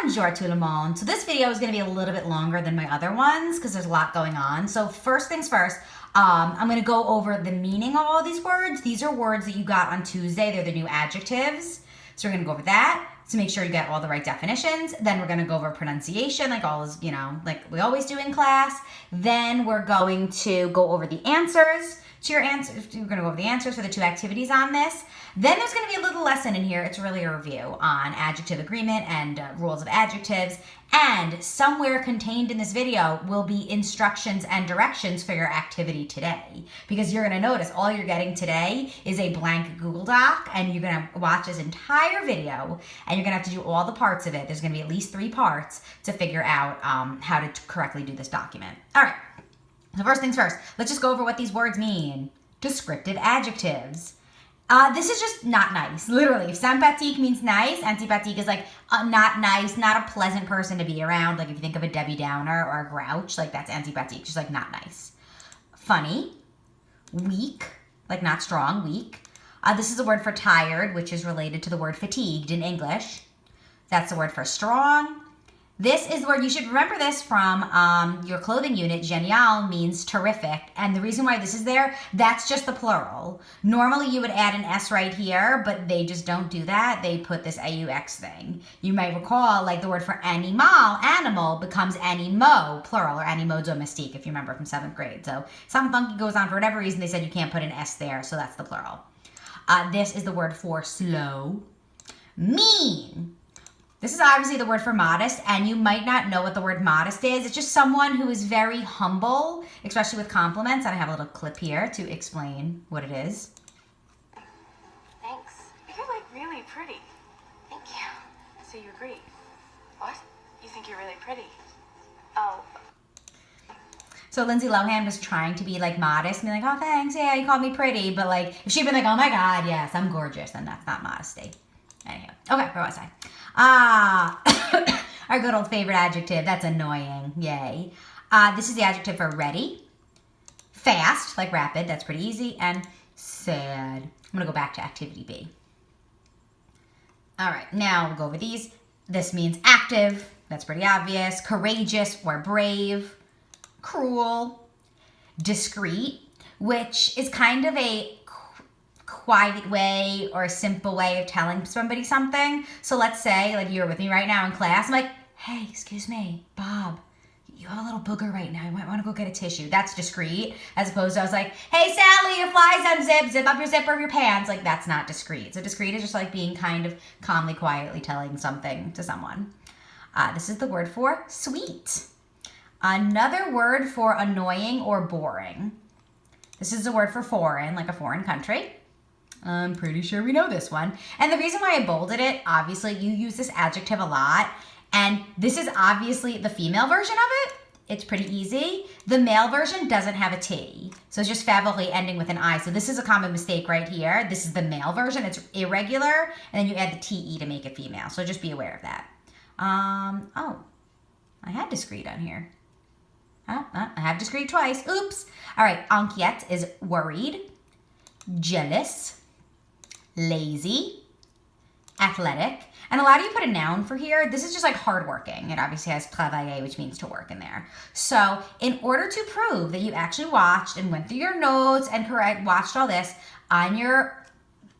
Bonjour tout le monde. So this video is going to be a little bit longer than my other ones because there's a lot going on. So first things first, I'm going to go over the meaning of all these words. These are words that you got on Tuesday. They're the new adjectives. So we're going to go over that to make sure you get all the right definitions. Then we're going to go over pronunciation, like like we always do in class. Then we're going to go over the answers to your answers. We're going to go over the answers for the two activities on this. Then there's going to be a little lesson in here. It's really a review on adjective agreement and rules of adjectives. And somewhere contained in this video will be instructions and directions for your activity today. Because you're going to notice all you're getting today is a blank Google Doc, and you're going to watch this entire video, and you're going to have to do all the parts of it. There's going to be at least 3 parts to figure out how to correctly do this document. All right. So first things first, let's just go over what these words mean. Descriptive adjectives. This is just not nice, literally. If sympathique means nice, antipathique is like not nice, not a pleasant person to be around. Like if you think of a Debbie Downer or a grouch, like that's antipathique, just like not nice. Funny, weak, like not strong, weak. This is a word for tired, which is related to the word fatigued in English. That's the word for strong. This is the word, you should remember this from your clothing unit. Genial means terrific. And the reason why this is there, that's just the plural. Normally you would add an S right here, but they just don't do that. They put this AUX thing. You might recall like the word for animal becomes animaux, plural, or animaux domestique, if you remember from 7th grade. So something funky goes on for whatever reason. They said you can't put an S there, so that's the plural. This is the word for slow. Mean. This is obviously the word for modest, and you might not know what the word modest is. It's just someone who is very humble, especially with compliments. And I have a little clip here to explain what it is. Thanks. You're like really pretty. Thank you. So you agree? What? You think you're really pretty? Oh. So Lindsay Lohan was trying to be like modest and be like, oh, thanks. Yeah, you called me pretty. But like, if she'd been like, oh my God, yes, I'm gorgeous, then that's not modesty. Anyhow, okay, where was I? Our good old favorite adjective. That's annoying. Yay. This is the adjective for ready, fast, like rapid. That's pretty easy. And sad. I'm going to go back to activity B. All right, now we'll go over these. This means active. That's pretty obvious. Courageous or brave. Cruel. Discreet, which is kind of a quiet way or a simple way of telling somebody something. So let's say like you're with me right now in class. I'm like, hey, excuse me, Bob, you have a little booger right now. You might want to go get a tissue. That's discreet. As opposed to I was like, hey, Sally, your flies unzip, zip up your zipper of your pants. Like that's not discreet. So discreet is just like being kind of calmly, quietly telling something to someone. This is the word for sweet. Another word for annoying or boring. This is the word for foreign, like a foreign country. I'm pretty sure we know this one. And the reason why I bolded it, obviously you use this adjective a lot. And this is obviously the female version of it. It's pretty easy. The male version doesn't have a T. So it's just favorably ending with an I. So this is a common mistake right here. This is the male version. It's irregular. And then you add the TE to make it female. So just be aware of that. Oh, I had discreet on here. I have discreet twice. Oops. All right. Inquiète is worried, jealous, lazy, athletic. And a lot of you put a noun for here. This is just like hardworking. It obviously has travailler, which means to work in there. So in order to prove that you actually watched and went through your notes and watched all this on your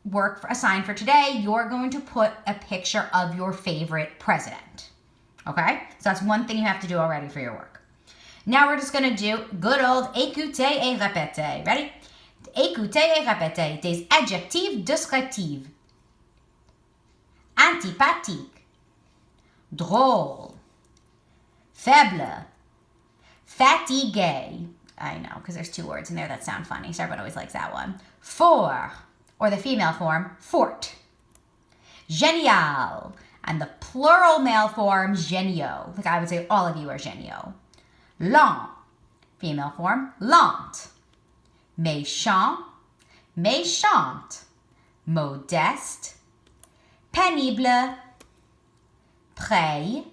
work assigned for today, you're going to put a picture of your favorite president. Okay? So that's one thing you have to do already for your work. Now we're just going to do good old écoutez et répétez. Ready? Écoutez et répétez des adjectifs descriptifs. Antipathique, drôle, faible, fatigué. I know, because there's 2 words in there that sound funny, so everyone always likes that one. Fort, or the female form, fort. Génial, and the plural male form, géniaux. Like I would say all of you are géniaux. Lent, female form, lente. Méchant, méchante. Modeste, pénible, pray,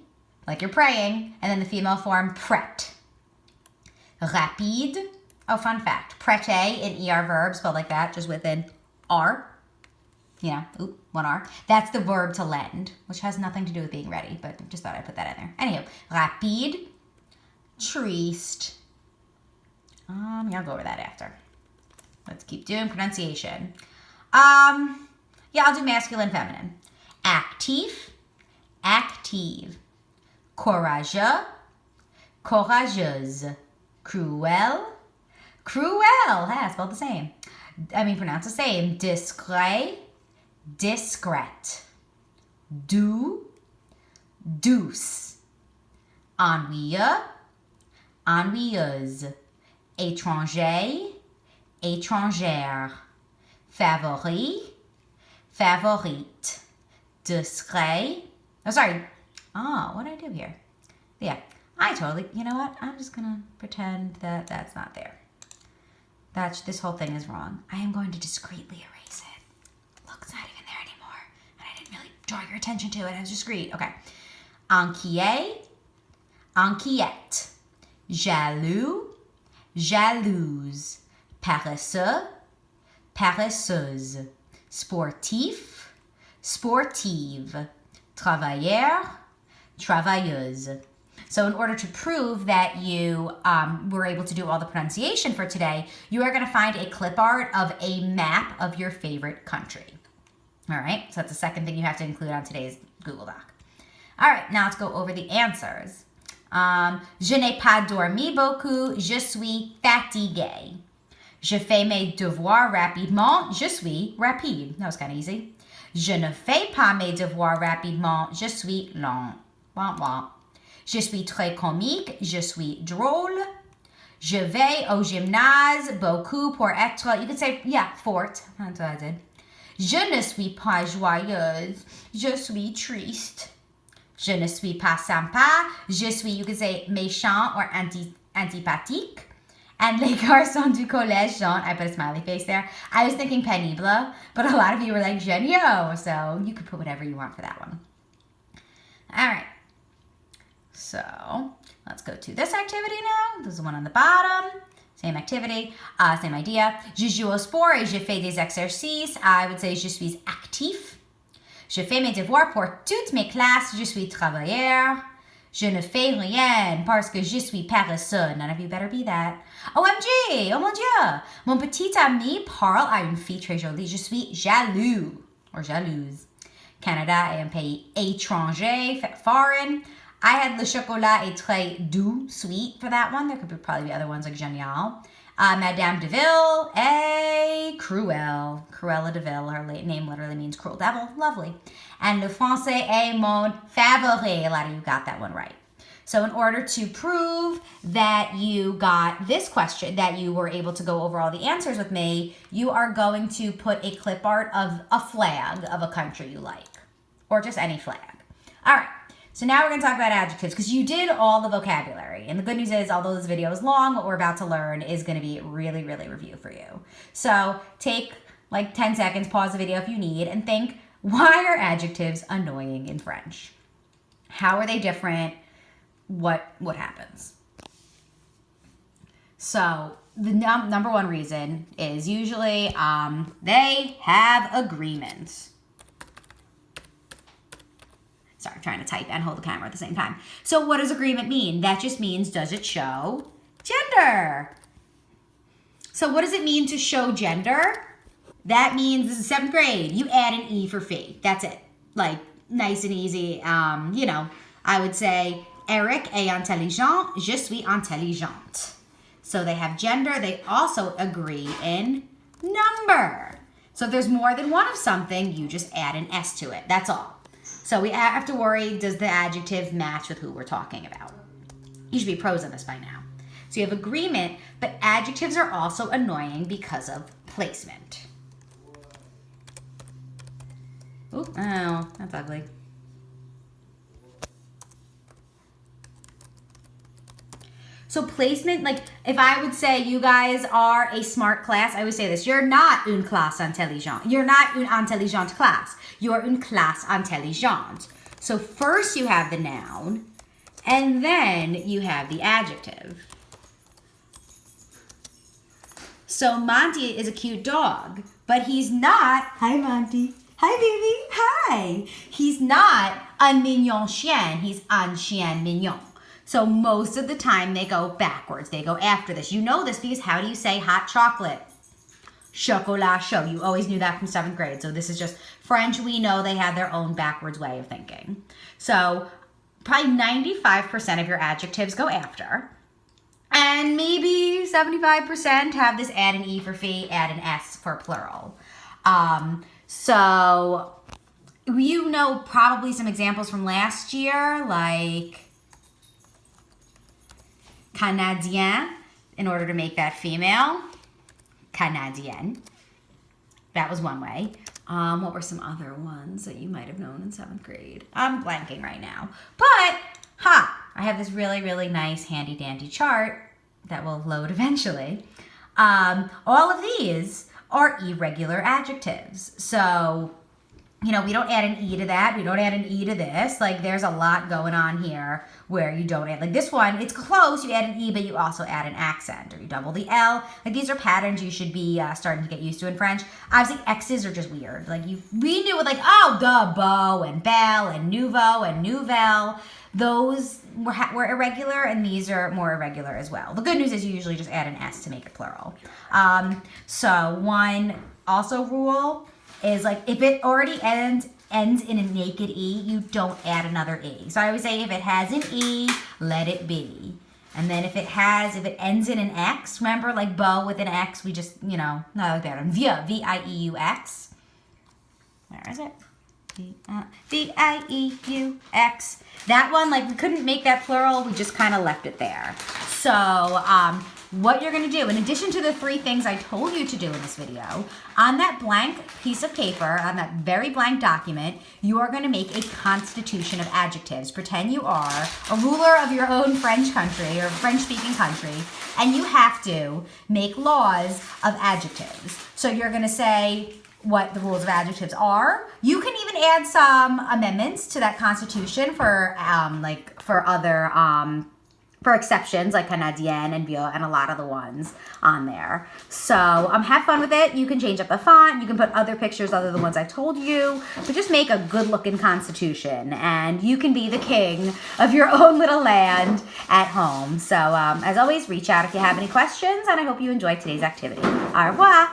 like you're praying, and then the female form, prête. Rapide, oh, fun fact, prêter in ER verb, spelled like that, just with an R. you know, oop, one R. That's the verb to lend, which has nothing to do with being ready, but just thought I'd put that in there. Anywho, rapide, triste. Yeah, I'll go over that after. Let's keep doing pronunciation. Yeah, I'll do masculine, feminine. Actif, active. Courageux, courageuse. Cruel, cruel. Yeah, spelled the same. I mean, pronounced the same. Discret, discrète. Doux, douce. Ennuyeux, ennuyeuse. Étranger, étrangère. Favori, favorite. Discret. Oh, sorry. Oh, what did I do here? Yeah, you know what? I'm just going to pretend that that's not there. This whole thing is wrong. I am going to discreetly erase it. Look, it's not even there anymore. And I didn't really draw your attention to it. I was discreet. Okay. Inquiet, inquiète. Jaloux, jalouse. Paresseux, paresseuse. Sportif, sportive. Travailleur, travailleuse. So in order to prove that you were able to do all the pronunciation for today, you are going to find a clip art of a map of your favorite country. All right, so that's the second thing you have to include on today's Google Doc. All right, now let's go over the answers. Je n'ai pas dormi beaucoup, je suis fatigué. Je fais mes devoirs rapidement, je suis rapide. That was kind of easy. Je ne fais pas mes devoirs rapidement, je suis lent. Wah, wah. Je suis très comique, je suis drôle. Je vais au gymnase beaucoup pour être, you could say, yeah, fort. That's what I did. Je ne suis pas joyeuse, je suis triste. Je ne suis pas sympa, je suis, you could say, méchant or antipathique. And les garçons du collège sont, I put a smiley face there. I was thinking pénible, but a lot of you were like géniaux, so you could put whatever you want for that one. All right. So let's go to this activity now. This is the one on the bottom. Same activity, same idea. Je joue au sport et je fais des exercices. I would say je suis actif. Je fais mes devoirs pour toutes mes classes. Je suis travailleur. Je ne fais rien parce que je suis paresseux. None of you better be that. OMG! Oh mon Dieu! Mon petit ami parle à une fille très jolie. Je suis jaloux or jalouse. Canada est un pays étranger, foreign. I had le chocolat est très doux, sweet for that one. There could probably be other ones like génial. Madame Deville est cruelle. Cruella Deville, her name literally means cruel devil. Lovely. And le français est mon favori. A lot of you got that one right. So in order to prove that you got this question, that you were able to go over all the answers with me, you are going to put a clip art of a flag of a country you like. Or just any flag. All right. So now we're going to talk about adjectives because you did all the vocabulary. And the good news is, although this video is long, what we're about to learn is going to be really, really review for you. So take like 10 seconds, pause the video if you need, and think, why are adjectives annoying in French? How are they different? What happens? So the number one reason is usually they have agreements. Sorry, I'm trying to type and hold the camera at the same time. So what does agreement mean? That just means, does it show gender? So what does it mean to show gender? That means, this is 7th grade, you add an E for fee. That's it. Like, nice and easy. You know, I would say, Eric est intelligent, je suis intelligente. So they have gender. They also agree in number. So if there's more than one of something, you just add an S to it. That's all. So we have to worry, does the adjective match with who we're talking about? You should be pros on this by now. So you have agreement, but adjectives are also annoying because of placement. Ooh, oh, that's ugly. So placement, like if I would say you guys are a smart class, I would say this. You're not une classe intelligente. You're not une intelligente classe. You are une classe intelligente. So first you have the noun, and then you have the adjective. So Monty is a cute dog, but he's not, hi Monty, Hi, baby. Hi. He's not un mignon chien. He's un chien mignon. So most of the time they go backwards. They go after this. You know this because how do you say hot chocolate? Chocolat chaud. You always knew that from 7th grade. So this is just French. We know they have their own backwards way of thinking. So probably 95% of your adjectives go after. And maybe 75% have this add an E for fee, add an S for plural. So you know probably some examples from last year, like Canadien, in order to make that female. Canadienne. That was one way. What were some other ones that you might have known in 7th grade? I'm blanking right now. But, I have this really, really nice handy dandy chart that will load eventually. All of these are irregular adjectives. So, you know, we don't add an E to that. We don't add an E to this. Like, there's a lot going on here where you don't add. Like, this one, it's close. You add an E, but you also add an accent. Or you double the L. Like, these are patterns you should be starting to get used to in French. Obviously, X's are just weird. Like, we knew it, like, oh, duh, beau, and belle, and nouveau, and nouvelle. Those were irregular, and these are more irregular as well. The good news is you usually just add an S to make it plural. So one also rule is, like, if it already ends in a naked E, you don't add another E. So I always say if it has an E, let it be. And then if it ends in an X, remember, like beau with an X, we just, you know, not like that. And vieux, V-I-E-U-X. Where is it? V-I-E-U-X. That one, like, we couldn't make that plural. We just kind of left it there. So what you're going to do, in addition to the 3 things I told you to do in this video, on that blank piece of paper, on that very blank document, you are going to make a constitution of adjectives. Pretend you are a ruler of your own French country or French-speaking country, and you have to make laws of adjectives. So you're going to say what the rules of adjectives are. You can even add some amendments to that constitution for for exceptions like Canadienne and vieux and a lot of the ones on there. So have fun with it. You can change up the font. You can put other pictures other than the ones I've told you. But just make a good looking constitution and you can be the king of your own little land at home. So as always, reach out if you have any questions and I hope you enjoyed today's activity. Au revoir.